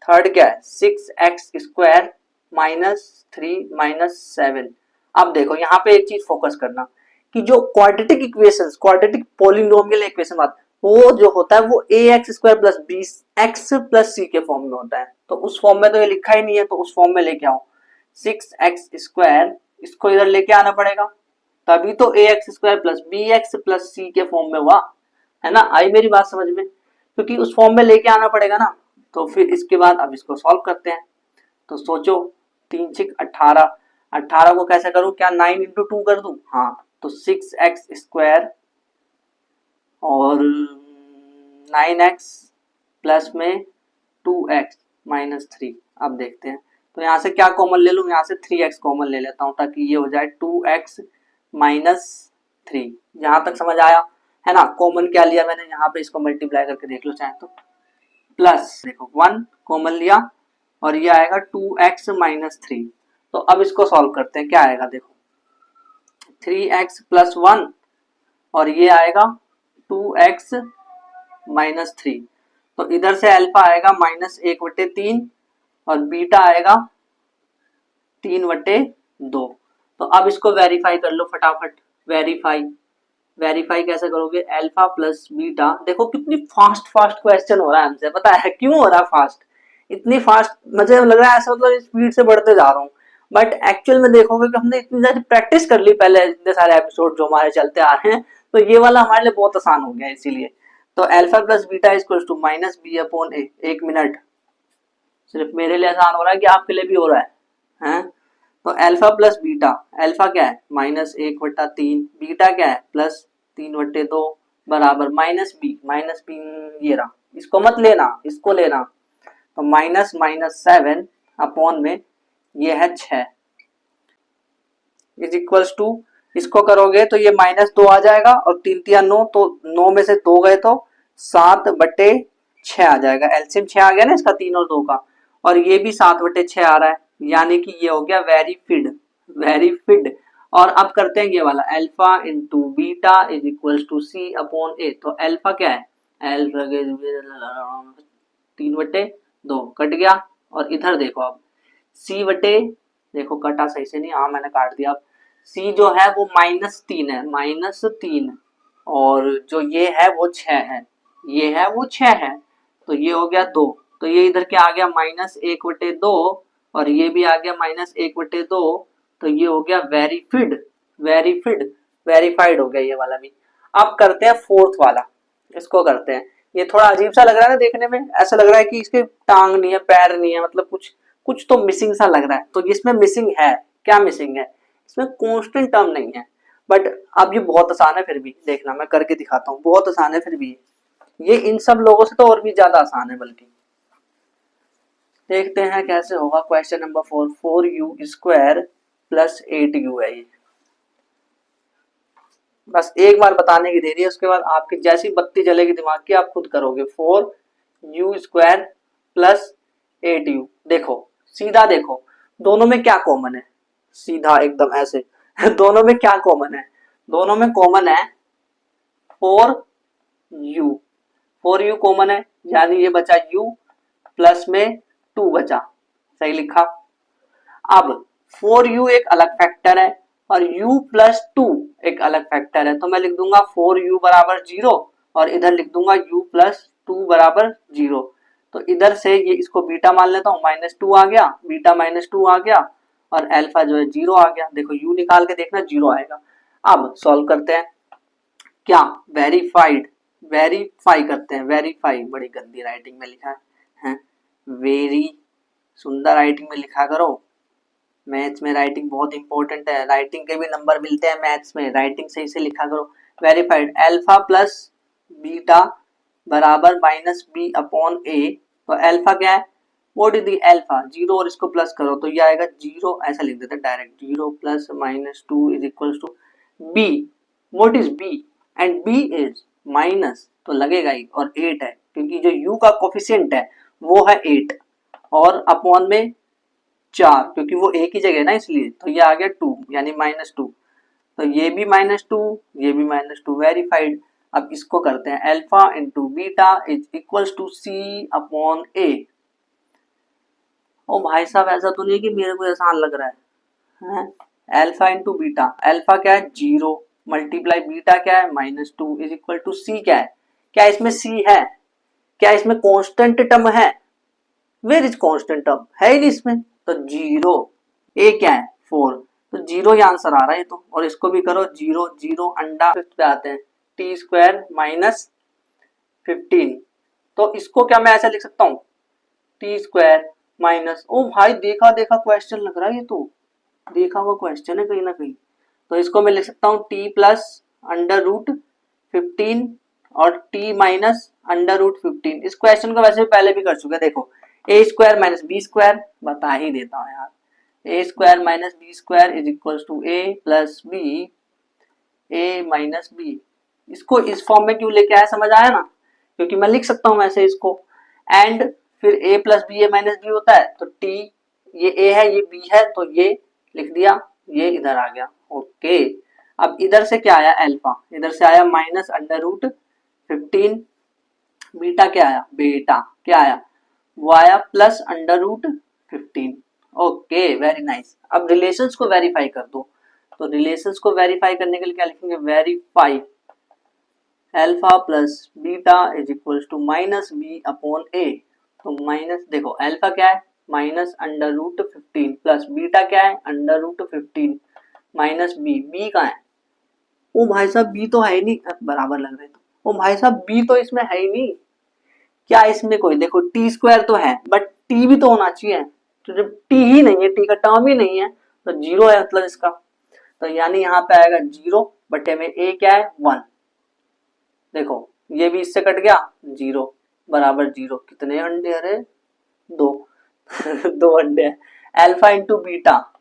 थर्ड क्या है, 6x² -3 - 7। अब देखो यहाँ पे एक चीज फोकस करना कि जो quadratic equations, quadratic polynomial equation बात, वो जो होता है वो ax² + bx + c के फॉर्म में होता है। तो उस फॉर्म में तो ये लिखा ही नहीं है, तो उस फॉर्म में लेके आओ 6x², इसको इधर लेके आना पड़ेगा, तभी तो ax² + bx + c के फॉर्म में हुआ, है ना। आई मेरी बात समझ में, क्योंकि उस फॉर्म में लेके आना पड़ेगा ना। तो फिर इसके बाद अब इसको सॉल्व करते हैं। तो सोचो, 3 6 18, 18 को कैसे करूं, क्या 9 × 2 कर दूं, हाँ, तो 6x² और 9x प्लस में 2x -3। अब देखते हैं, तो यहाँ से क्या कॉमन ले लूं, यहाँ से 3x कॉमन ले लेता हूं, ताकि ये हो जाए 2x -3। यहां तक समझ आया, है ना। कॉमन क्या लिया मैंने, यहाँ पे इसको मल्टीप्लाई करके देख लो चाहे तो, प्लस देखो 1 कॉमन लिया, और ये आएगा 2x -3। तो अब इसको सॉल्व करते हैं, क्या आएगा देखो, 3x + 1, और ये आएगा 2x -3। तो इधर से अल्फा आएगा -1/3 और बीटा आएगा 3/2। तो अब इसको वेरीफाई कर लो फटाफट, वेरीफाई, वेरीफाई कैसे करोगे, अल्फा प्लस बीटा, देखो कितनी फास्ट फास्ट क्वेश्चन हो रहा है हमसे, पता है क्यों हो रहा है फास्ट, इतनी फास्ट, मुझे लग रहा है ऐसा मतलब स्पीड से बढ़ते जा रहा हूँ, बट एक्चुअल में देखोगे कि हमने इतनी ज्यादा प्रैक्टिस कर ली पहले, इतने सारे एपिसोड जो हमारे चलते आ रहे हैं, तो ये वाला हमारे लिए बहुत आसान हो गया इसीलिए। तो alpha plus beta equals to -b/a, एक मिनट, सिर्फ मेरे लिए आसान हो रहा है कि आपके लिए भी हो रहा है? तो अल्फा प्लस बीटा, अल्फा क्या है -1/3, बीटा क्या है +3/2 बराबर -b, ये रहा, इसको मत लेना, इसको लेना, तो -7 अपॉन में ये है 6 इज इक्वल्स टू, इसको करोगे तो ये -2 आ जाएगा, और 3 3 9, तो 9 में से 2 गए तो 7/6 आ जाएगा, एलसीएम 6 आ गया ना इसका, 3 और 2 का, और ये भी 7/6 आ रहा है, यानी कि ये हो गया वेरीफिड, वेरीफिड। और अब करते हैं ये वाला, alpha into beta is equals to c upon a. तो अल्फा क्या है, अल्फा 3/2 कट गया, और इधर देखो अब सी बटे, देखो कटा सही से नहीं, हाँ मैंने काट दिया। अब सी जो है वो -3 है, -3, और जो ये है वो 6 है, ये है वो 6 है, तो ये हो गया 2, तो ये इधर क्या आ गया -1/2, और ये भी आ गया -1/2, तो ये हो गया वेरीफिड, वेरीफिड, वेरीफाइड हो गया ये वाला भी। अब करते हैं फोर्थ वाला, इसको करते हैं। ये थोड़ा अजीब सा लग रहा है ना देखने में, ऐसा लग रहा है कि इसके टांग नहीं है, पैर नहीं है, मतलब कुछ कुछ तो मिसिंग सा लग रहा है। तो इसमें मिसिंग है, क्या मिसिंग है, इसमें कांस्टेंट टर्म नहीं है, बट अब ये बहुत आसान है, फिर भी देखना मैं करके दिखाता हूँ, बहुत आसान है फिर भी। ये इन सब लोगों से तो और भी ज्यादा आसान है। बल्कि देखते हैं कैसे होगा। Question number 4, 4u² plus 8u है ये। बस एक बार बताने की देरी है, उसके बाद आपकी जैसी बत्ती जलेगी दिमाग की आप खुद करोगे। 4u² plus 8u। देखो सीधा देखो दोनों में क्या कॉमन है, सीधा एकदम ऐसे दोनों में क्या कॉमन है, दोनों में कॉमन है 4u। 4u कॉमन है, यानी ये बचा u प्लस में 2 बचा, सही लिखा। अब 4u एक अलग फैक्टर है और u प्लस 2 एक अलग फैक्टर है, तो मैं लिख दूंगा 4u बराबर 0 और इधर लिख दूंगा u प्लस 2 बराबर 0। तो इधर से ये इसको बीटा मान लेता हूँ, -2 आ गया, बीटा -2 आ गया और अल्फा जो है 0 आ गया। देखो u निकाल के देखना 0 आएगा। अब सॉल्व करते हैं। क्या वेरीफाई करते हैं। वेरीफाई बड़ी गंदी राइटिंग में लिखा है, वेरी सुंदर राइटिंग में लिखा करो। मैथ्स में राइटिंग बहुत इंपॉर्टेंट है, राइटिंग के भी नंबर मिलते हैं मैथ्स में, राइटिंग सही से लिखा करो। वेरीफाइड अल्फा प्लस बीटा बराबर -b/a। तो अल्फा क्या है, व्हाट इज द अल्फा, 0 और इसको प्लस करो तो ये आएगा 0, ऐसा लिख देते हैं direct, 0 plus -2 is equal to b। What is b and b is minus, तो लगेगा ही, और 8 है क्योंकि जो u का कोफिशिएंट है वो है 8 और अपॉन में 4 क्योंकि वो एक ही जगह ना इसलिए, तो ये आ गया 2 यानी -2। तो ये भी -2, ये भी -2, वेरीफाइड। अब इसको करते हैं, alpha into beta is equals to c/a। ओ भाई साहब ऐसा तो नहीं कि मेरे को आसान लग रहा है, अल्फा इंटू बीटा, अल्फा क्या है 0 मल्टीप्लाई बीटा क्या है -2 इज इक्वल टू सी क्या है, क्या इसमें सी है, क्या इसमें कांस्टेंट टर्म है, वेयर इज कांस्टेंट टर्म है ही नहीं इसमें, तो 0, ए क्या है 4, तो 0 ही आंसर आ रहा है तो, और इसको भी करो 0 0 अंडा पे आते हैं t² - 15। तो इसको क्या मैं ऐसा लिख सकता हूँ t² माइनस, ओ भाई देखा देखा क्वेश्चन लग रहा है, ये तो देखा हुआ क्वेश्चन है कहीं ना कहीं। तो इसको मैं लिख सकता हूँ t प्लस √15 और t माइनस √15। इस क्वेश्चन को वैसे भी पहले भी कर चुके, देखो a² - b², बता ही देता हूँ यार, a² - b² is equal to a plus B, a minus B. इसको इस फॉर्म में क्यों लेके आया समझ आया ना, क्योंकि मैं लिख सकता हूँ ऐसे इसको, एंड फिर a plus B, a minus B होता है, तो t ये a है ये b है, तो ये लिख दिया, ये इधर आ गया। ओके, अब इधर से क्या आया अल्फा, इधर से आया -√15, बीटा क्या आया, बेटा क्या आया वो आया +√15। Okay very nice. अब रिलेशंस को वेरीफाई कर दो, तो रिलेशंस को वेरीफाई करने के लिए क्या लिखेंगे, verify alpha plus beta is equal to -b/a। तो माइनस देखो अल्फा क्या है -√15 प्लस बीटा क्या है √15 माइनस बी कहाँ है, ओ भाई साहब बी तो है ही नहीं, बराबर लग रहे, तो ओ भाई साहब बी तो इसमें है ही नहीं, क्या इसमें कोई, देखो t² तो है बट t भी तो होना चाहिए, तो जब t ही नहीं है, t का टर्म ही नहीं है, तो 0 है मतलब इसका, तो यानी यहाँ पे आएगा 0 बटे में a क्या है 1। देखो ये भी इससे कट गया, 0 बराबर 0, कितने अंडे, अरे 2 2 अंडे हैं। अल्फा इंटू बीटा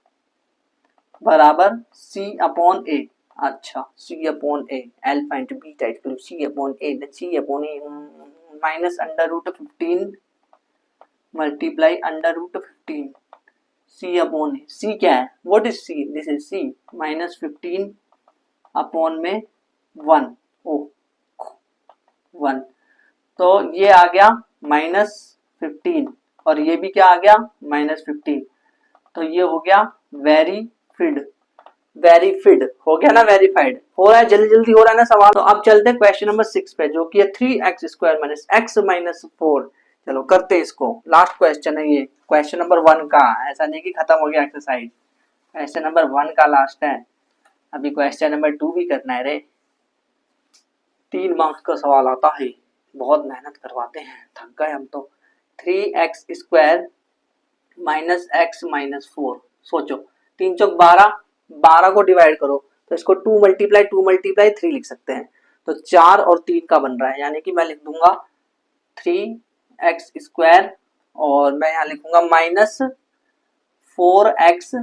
बराबर c/a, अच्छा c/a, alpha into beta equal c/a, c/a -√15 multiply √15 c/a, c क्या है, what is c, this is c -15 upon में 1, ओ 1, तो ये आ गया -15 और ये भी क्या आ गया -15, तो ये हो गया वेरीफिड, वेरीफिड हो गया ना, वेरीफाइड हो रहा है, जल्दी जल्दी हो रहा है ना सवाल। तो अब चलते हैं क्वेश्चन नंबर 6 पे, जो कि है 3x² - x - 4। चलो करते हैं इसको, लास्ट क्वेश्चन है ये, क्वेश्चन नंबर 1 का, ऐसा नहीं कि खत्म हो गया एक्सरसाइज, क्वेश्चन नंबर 1 का लास्ट है, अभी क्वेश्चन नंबर 2 भी करना है रे। 3 मार्क्स का सवाल आता है, बहुत मेहनत करवाते हैं, थक गए हम तो। 3x² - x - 4, सोचो 3 चौक 12, 12 को डिवाइड करो तो इसको 2 × 2 × 3 लिख सकते हैं, तो 4 और 3 का बन रहा है, यानी कि मैं लिख दूंगा 3x² और मैं यहाँ लिखूंगा -4x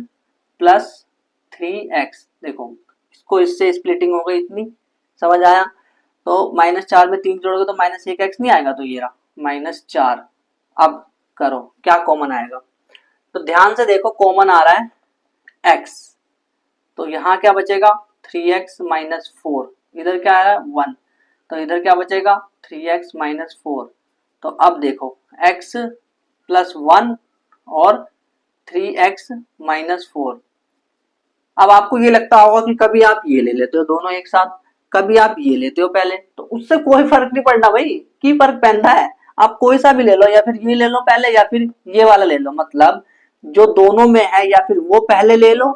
प्लस 3x। देखो इसको इससे स्प्लिटिंग हो गई इतनी, समझ आया? तो -4 में 3 जोड़ोगे तो -1x नहीं आएगा, तो ये रहा -4। अब करो क्या कॉमन आएगा, तो ध्यान से देखो कॉमन आ रहा है x, तो यहाँ क्या बचेगा 3x - 4, इधर क्या है 1, तो इधर क्या बचेगा 3x - 4। तो अब देखो x + 1 और 3x - 4। अब आपको ये लगता होगा कि कभी आप ये ले लेते हो दोनों एक साथ, कभी आप ये लेते हो पहले, तो उससे कोई फर्क नहीं पड़ना भाई, की फर्क पड़ता है। आप कोई सा भी ले लो, या फिर ये ले लो पहले या फिर ये वाला ले लो, मतलब जो दोनों में है, या फिर वो पहले ले लो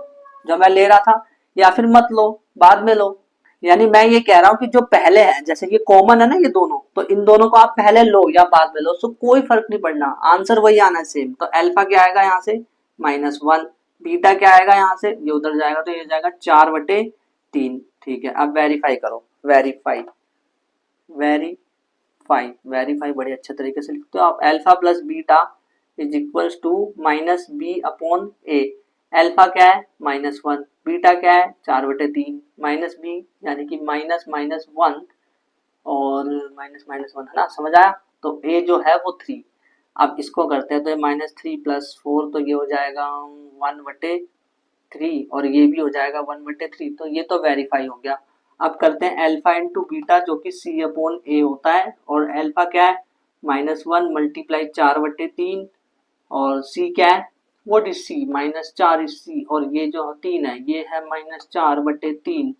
जो मैं ले रहा था, या फिर मत लो बाद में लो। यानी मैं ये कह रहा हूँ कि जो पहले है, जैसे ये कॉमन है ना ये दोनों, तो इन दोनों को आप पहले लो या बाद में लो, तो कोई फर्क नहीं पड़ना, आंसर वही आना है सेम। तो अल्फा क्या आएगा यहाँ से -1, बीटा क्या आएगा यहाँ से, ये उधर जाएगा तो ये जाएगा 4/3। ठीक है, अब वेरीफाई करो, वेरीफाई वेरीफाई बड़े अच्छे तरीके से लिखते हो आप। Alpha plus beta is equals to -b/a। Alpha क्या है -1, बीटा क्या है 4/3, -b यानी कि -1 और -1 है ना, समझ आया? तो a जो है वो 3। अब इसको करते हैं तो -3 + 4, तो ये हो जाएगा 1/3 और ये भी हो जाएगा 1/3, तो ये तो वेरीफाई हो गया। अब करते हैं अल्फा इंटू बीटा जो कि c/a होता है, और अल्फा क्या है -1 × 4/3 और c क्या है what is c -4 is c, और ये जो 3 है ये है -4/3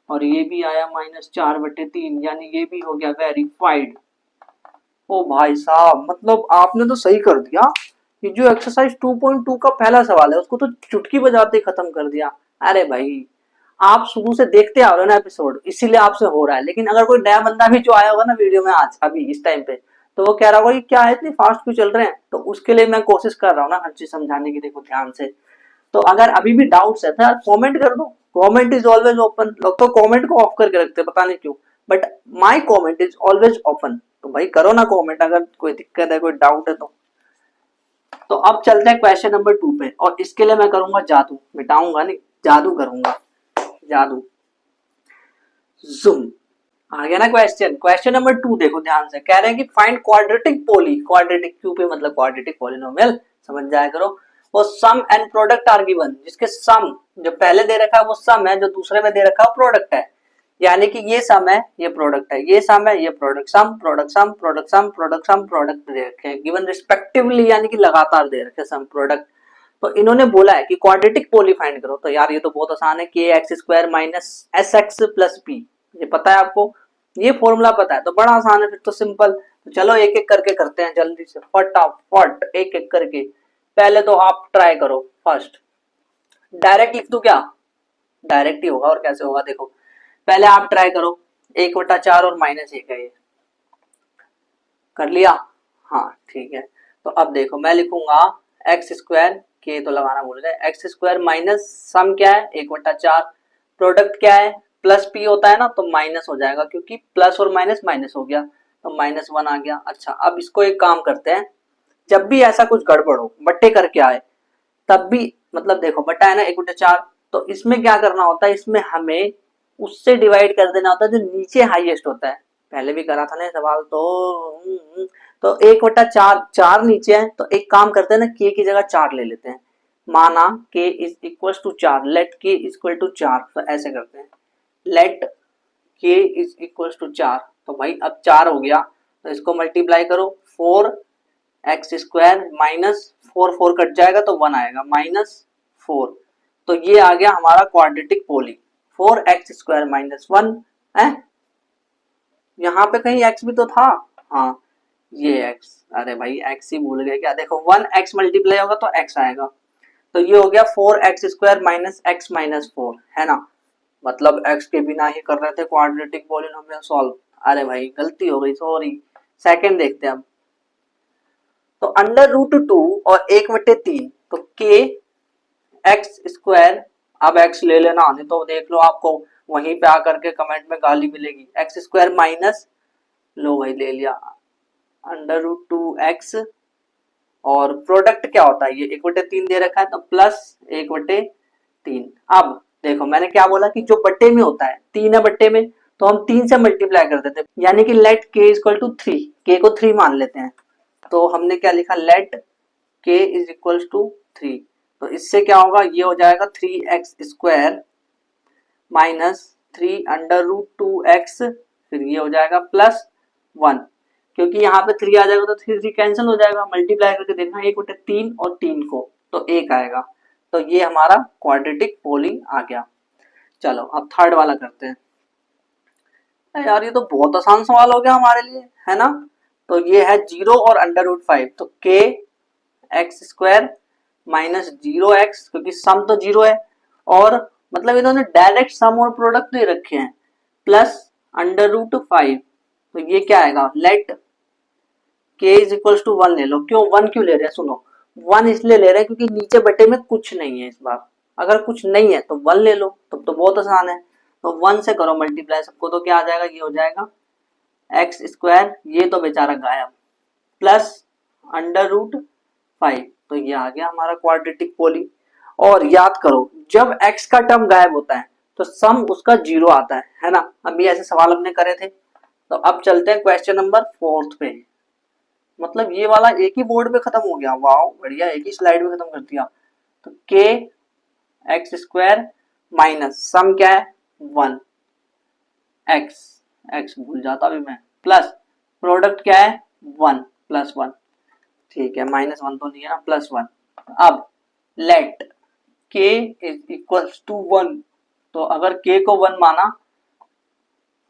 और ये भी आया -4/3, यानी ये भी हो गया वेरीफाइड। ओ भाई साहब, मतलब आपने तो सही कर दिया। ये जो एक्सरसाइज 2.2 का पहला सवाल है उसको तो चुटकी बजाते खत्म कर दिया। अरे भाई आप शुरू से देखते आ रहे हो ना एपिसोड, इसीलिए आपसे हो रहा है। लेकिन अगर कोई नया बंदा भी जो आया होगा ना वीडियो में आज अभी इस टाइम पे, तो वो कह रहा होगा ये क्या है इतनी फास्ट क्यों चल रहे हैं, तो उसके लिए मैं कोशिश कर रहा हूँ ना हर चीज समझाने की। देखो ध्यान से, तो अगर अभी भी डाउट्स है तो यार कमेंट कर दो, कमेंट इज ऑलवेज ओपन। लोग तो कमेंट को ऑफ करके रखते हैं पता नहीं क्यों, but my comment is always open. तो भाई करो ना कमेंट अगर कोई दिक्कत है कोई डाउट है तो अब चलते हैं क्वेश्चन नंबर 2 पे, और इसके लिए मैं करूंगा जादू, मिटाऊंगा नहीं, जादू करूंगा, जादू। जूम आ गया ना क्वेश्चन। क्वेश्चन नंबर 2 देखो ध्यान से, कह रहे हैं कि फाइंड क्वाड्रेटिक पोली, क्वाड्रेटिक क्यू पे मतलब क्वाड्रेटिक पॉलिनोमियल, समझ जाया करो। वो सम एंड प्रोडक्ट आर गिवन, जिसके सम जो पहले दे रखा है वो सम है, जो दूसरे में दे रखा है प्रोडक्ट है। यानी कि ये सम है ये प्रोडक्ट है, ये सम है ये product, some product some product some product some product दे रखे हैं गिवन रिस्पेक्टिवली, यानी कि लगातार दे रखे सम प्रोडक्ट। तो इन्होंने बोला है कि क्वाड्रेटिक पोली फाइंड करो। तो यार ये तो बहुत आसान है, kx² - sx + p, ये पता है आपको, ये फॉर्मूला पता है तो बड़ा आसान है फिर तो, सिंपल। तो चलो एक एक करके करते हैं जल्दी से, फटाफट एक एक करके। पहले तो आप ट्राई करो फर्स्ट, डायरेक्ट लिख दूं क्या, डायरेक्ट ही होगा और कैसे होगा देखो। पहले आप ट्राई करो, 1/4 और -1 है ये, कर लिया? हाँ ठीक है। तो अब देखो मैं लिखूंगा x², के तो लगाना भूल गए, x² माइनस सम क्या है 1/4, प्रोडक्ट क्या है प्लस p होता है ना, तो माइनस हो जाएगा क्योंकि प्लस और माइनस माइनस हो गया, तो -1 आ गया। अच्छा अब इसको एक काम करते हैं, जब भी ऐसा कुछ गड़बड़ हो बट्टे करके आए तब भी, मतलब देखो बटा है ना 1/4, तो इसमें क्या करना होता है, इसमें हमें उससे डिवाइड कर देना होता है जो नीचे हाईएस्ट होता है। पहले भी करा था ना सवाल तो 1/4, 4 नीचे है तो एक काम करते हैं ना, k की जगह 4 ले लेते हैं। माना k = 4, लेट k = 4, तो ऐसे करते हैं लेट k = 4। तो भाई अब 4 हो गया तो इसको मल्टीप्लाई करो, 4x² -4 4 कट जाएगा तो 1 आएगा -4, तो ये आ गया हमारा क्वाड्रेटिक पोली। 4x² - 1 है, यहाँ पे कहीं x भी तो था, हाँ ये x, अरे भाई x ही भूल गए क्या, देखो 1x मल्टीप्लाई होगा तो x आएगा, तो ये हो गया 4x² - x - 4 है ना, मतलब x के बिना ही कर रहे थे क्वाड्रेटिक पॉलिनोमियल सॉल्व। अरे भाई गलती हो गई सॉरी। सेकंड देखते हैं अब, तो √2 और 1/3, तो k x², अब x ले लेना, नहीं तो देख लो आपको वहीं पे आकर के कमेंट में गाली मिलेगी। एक्स स्क्वायर माइनस, लो भाई ले लिया, अंडर रूट 2x, और प्रोडक्ट क्या होता है, ये 1/3 दे रखा है तो प्लस 1/3। अब देखो मैंने क्या बोला कि जो बट्टे में होता है 3 है बट्टे में, तो हम 3 से मल्टीप्लाई कर देते हैं, यानी कि let k equal to 3, k को 3 मान लेते हैं। तो हमने क्या लिखा, let k is equal to 3। तो इससे क्या होगा, ये हो जाएगा 3x square minus 3 under root 2x, फिर ये हो जाएगा प्लस 1, क्योंकि यहाँ पे 3 आ जाएगा तो 3 कैंसिल हो जाएगा, मल्टीप्लाई करके देखना 1/3 और 3 को, तो 1 आएगा। तो ये हमारा क्वाड्रेटिक पोली आ गया। चलो अब थर्ड वाला करते हैं। यार ये तो बहुत आसान सवाल हो गया हमारे लिए, है ना। तो ये है 0 और अंडर रूट 5, तो k x square minus 0x, क्योंकि सम तो 0 है, और मतलब इन्होंने डायरेक्ट सम और प्रोडक्ट दे रखे हैं, प्लस अंडर रूट 5। तो ये क्या आएगा, let k is equal to 1 ले लो। क्यों 1 क्यों ले रहे हैं, सुनो 1 इसलिए ले रहे हैं क्योंकि नीचे बटे में कुछ नहीं है इस बार, अगर कुछ नहीं है तो 1 ले लो, तब तो बहुत आसान है। तो 1 से करो मल्टीप्लाई सबको, तो क्या आ जाएगा, ये हो जाएगा एक्स स्क्वायर, ये तो बेचारा गायब, प्लस अंडर रूट 5। तो ये आ गया हमारा क्वाड्रेटिक पोली। और याद करो जब x का टर्म गायब होता है तो सम उसका 0 आता है ना। अभी ऐसे सवाल हमने करे थे। तो अब चलते हैं क्वेश्चन नंबर 4 पे। मतलब ये वाला एक ही बोर्ड पे खत्म हो गया, वाह बढ़िया, एक ही स्लाइड में खत्म कर दिया। तो k एक्स स्क्वायर माइनस सम क्या है 1 x भूल जाता अभी मैं, प्लस प्रोडक्ट क्या है 1 प्लस 1, ठीक है माइनस 1 तो नहीं है ना, प्लस 1। अब let k is equal to 1, तो अगर k को 1 माना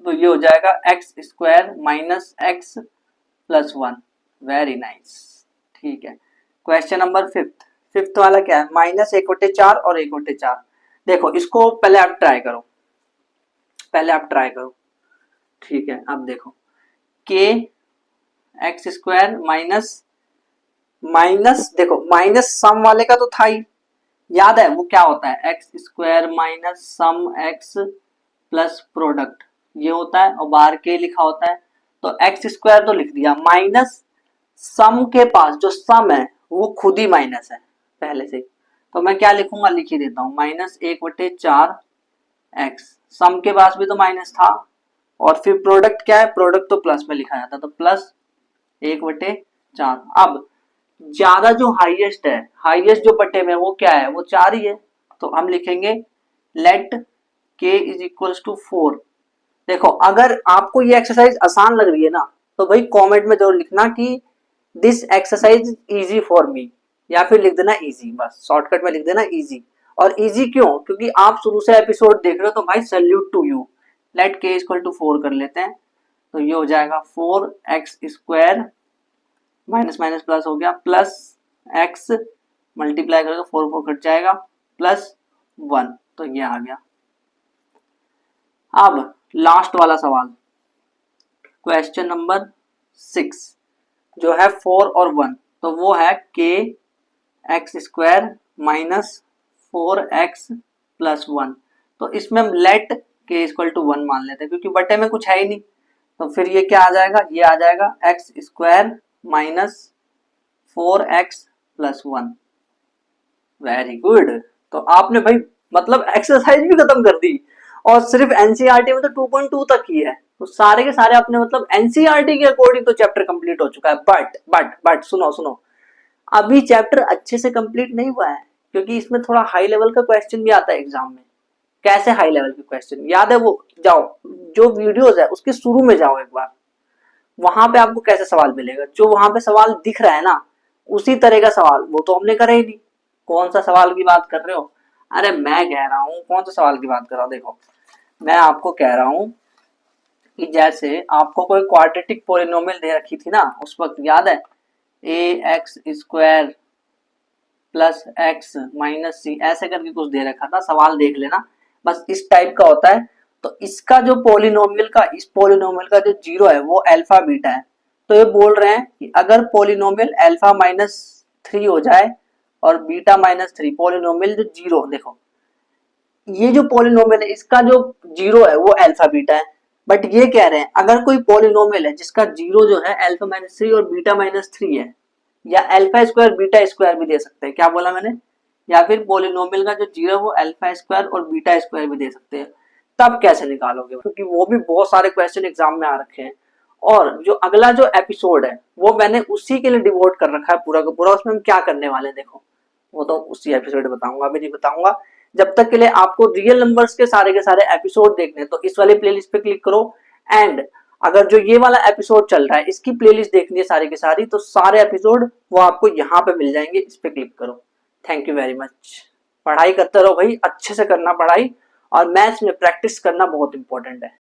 तो ये हो जाएगा x square minus x plus 1। Very nice, ठीक है। क्वेश्चन नंबर 5th वाला क्या है, माइनस 1/4 और 1/4। देखो इसको पहले आप ट्राई करो, ठीक है। अब देखो k एक्स स्क्वायर माइनस देखो माइनस सम वाले का तो था ही, याद है वो क्या होता है, x square minus sum x plus product, ये होता है, और बाहर के लिखा होता है। तो एक्स स्क्वायर तो लिख दिया, माइनस सम के पास जो सम है वो खुद ही माइनस है पहले से, तो मैं क्या लिखूंगा, लिख ही देता हूं, माइनस 1/4 एक्स, सम के पास भी तो माइनस था, और फिर प्रोडक्ट क्या है, प्रोडक्ट तो प्लस में लिखा जाता, तो प्लस 1/4। अब ज्यादा जो हाईएस्ट है, हाईएस्ट जो बटे में वो क्या है, वो 4 ही है, तो हम लिखेंगे let k is equal to 4। देखो अगर आपको ये एक्सरसाइज आसान लग रही है ना, तो भाई कमेंट में जरूर लिखना कि this exercise easy for me, या फिर लिख देना इजी, बस शॉर्टकट में लिख देना इजी। और इजी क्यों, क्योंकि आप शुरू से एपिसोड देख रहे हो, तो भाई salute to you. Let k equal to 4 कर लेते हैं, तो ये हो जाएगा 4x square minus minus plus हो गया, प्लस x मल्टीप्लाई करोगे 4 कट जाएगा, प्लस 1, तो ये आ गया। अब लास्ट वाला सवाल, क्वेश्चन नंबर 6 जो है 4 और 1, तो वो है k x square minus 4x plus 1। तो इसमें हम लेट k इक्वल टू 1 मान लेते हैं, क्योंकि बटे में कुछ है ही नहीं। तो फिर ये क्या आ जाएगा, ये आ जाएगा x square minus 4x plus 1। Very good. तो आपने भाई मतलब एक्सरसाइज भी खत्म कर दी, और सिर्फ एनसीईआरटी में तो 2.2 तक ही है, तो सारे के सारे अपने मतलब एनसीईआरटी के अकॉर्डिंग तो चैप्टर कंप्लीट हो चुका है। बट सुनो अभी चैप्टर अच्छे से कंप्लीट नहीं हुआ है, क्योंकि इसमें थोड़ा हाई लेवल का क्वेश्चन भी आता है एग्जाम में। कैसे हाई लेवल के क्वेश्चन, याद है वो, जाओ जो वीडियोस है उसके शुरू में जाओ एक बार, वहां पे आपको कैसे सवाल मिलेगा, जो वहां पे सवाल दिख रहा है ना उसी तरह का सवाल, वो तो हमने करा ही नहीं। कौन सा सवाल की बात कर रहे हो, अरे मैं कह रहा हूँ कौन सा सवाल की बात कर रहा हूँ, देखो मैं आपको कह रहा हूँ कि जैसे आपको कोई क्वाड्रेटिक पोलिनोमियल दे रखी थी ना, उस वक्त याद है a x square plus x minus c, ऐसे करके कुछ दे रखा था, सवाल देख लेना, बस इस टाइप का होता है। तो इसका जो पोलिनोमियल का, इस पोलिनोमियल का जो जीरो है वो अल्फा बीटा है। तो ये बोल रहे हैं कि अगर पोलिनोमियल अल्फा -3 हो जाए और बीटा -3, पोलिनोमियल जो जीरो, देखो ये जो पॉलिनोमियल है इसका जो जीरो है वो अल्फा बीटा है, बट ये कह रहे हैं अगर कोई पॉलिनोमियल है जिसका जीरो जो है अल्फा माइनस थ्री और बीटा माइनस थ्री है, या अल्फा स्क्वायर बीटा स्क्वायर भी दे सकते हैं, क्या बोला मैंने, या फिर पॉलिनोमियल का जो जीरो है वो अल्फा स्क्वायर और बीटा स्क्वायर भी दे सकते हैं, तब कैसे निकालोगे, क्योंकि वो भी बहुत सारे क्वेश्चन एग्जाम में आ रखे हैं। और जो अगला जो एपिसोड है वो मैंने उसी के लिए डिवोट कर रखा है पूरा का पूरा, उसमें हम क्या करने वाले हैं देखो, वो तो उसी एपिसोड में बताऊंगा, अभी नहीं बताऊंगा। जब तक के लिए आपको रियल नंबर्स के सारे एपिसोड देखने तो इस वाली प्लेलिस्ट पे क्लिक करो, एंड अगर जो ये वाला एपिसोड चल रहा है इसकी प्लेलिस्ट देखनी है सारी की सारी, तो सारे एपिसोड वो आपको यहाँ पे मिल जाएंगे, इस पे क्लिक करो। Thank you very much. पढ़ाई करते रहो भाई, अच्छे से करना पढ़ाई, और मैथ्स में प्रैक्टिस करना बहुत इंपॉर्टेंट है।